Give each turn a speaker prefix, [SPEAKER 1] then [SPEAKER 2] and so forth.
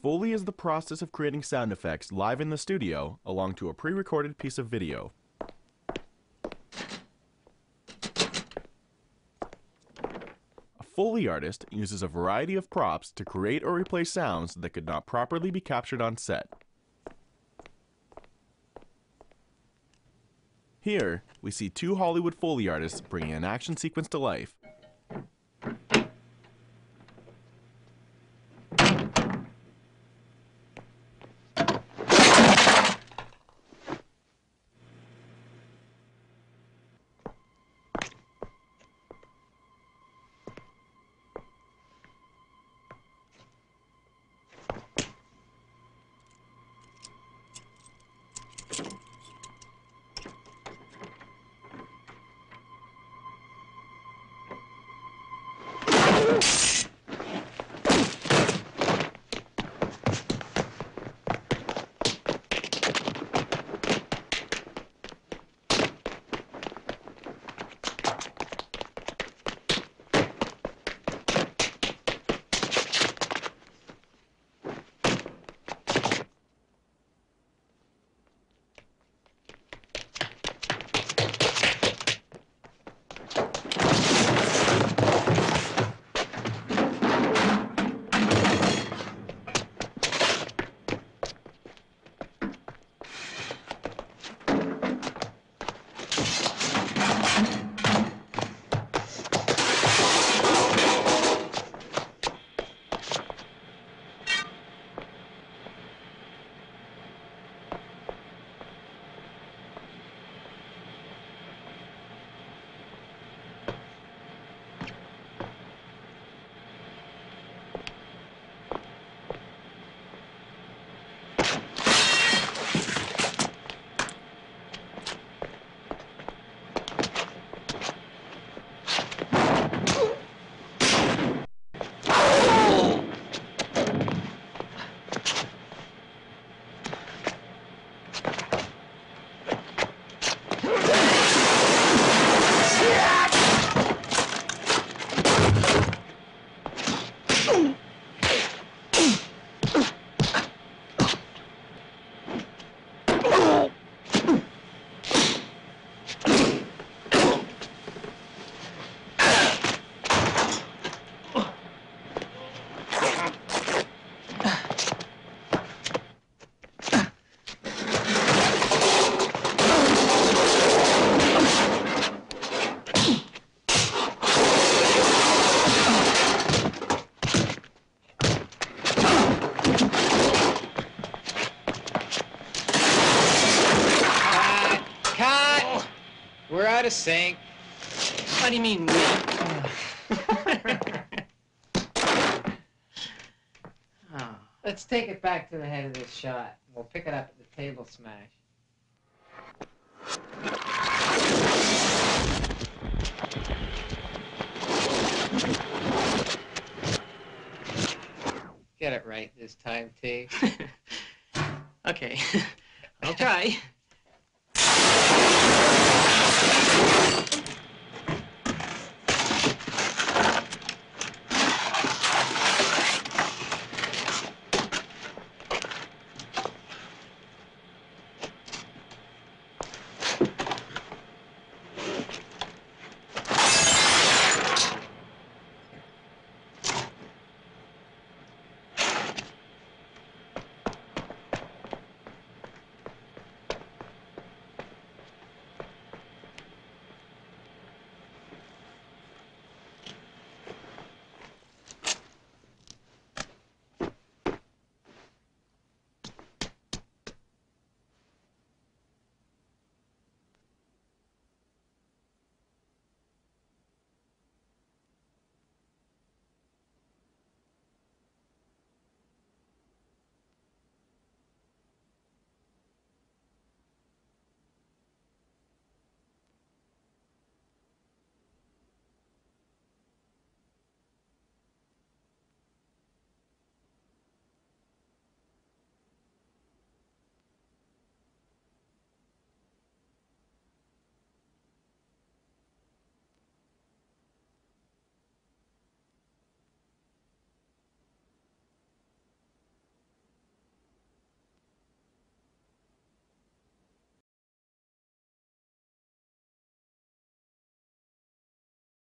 [SPEAKER 1] Foley is the process of creating sound effects live in the studio along to a pre-recorded piece of video. A Foley artist uses a variety of props to create or replace sounds that could not properly be captured on set. Here, we see two Hollywood Foley artists bringing an action sequence to life.
[SPEAKER 2] We're out of sync.
[SPEAKER 3] What do you mean, we?
[SPEAKER 2] Oh. Let's take it back to the head of this shot. We'll pick it up at the table smash. Get it right this time, T.
[SPEAKER 3] Okay, I'll try.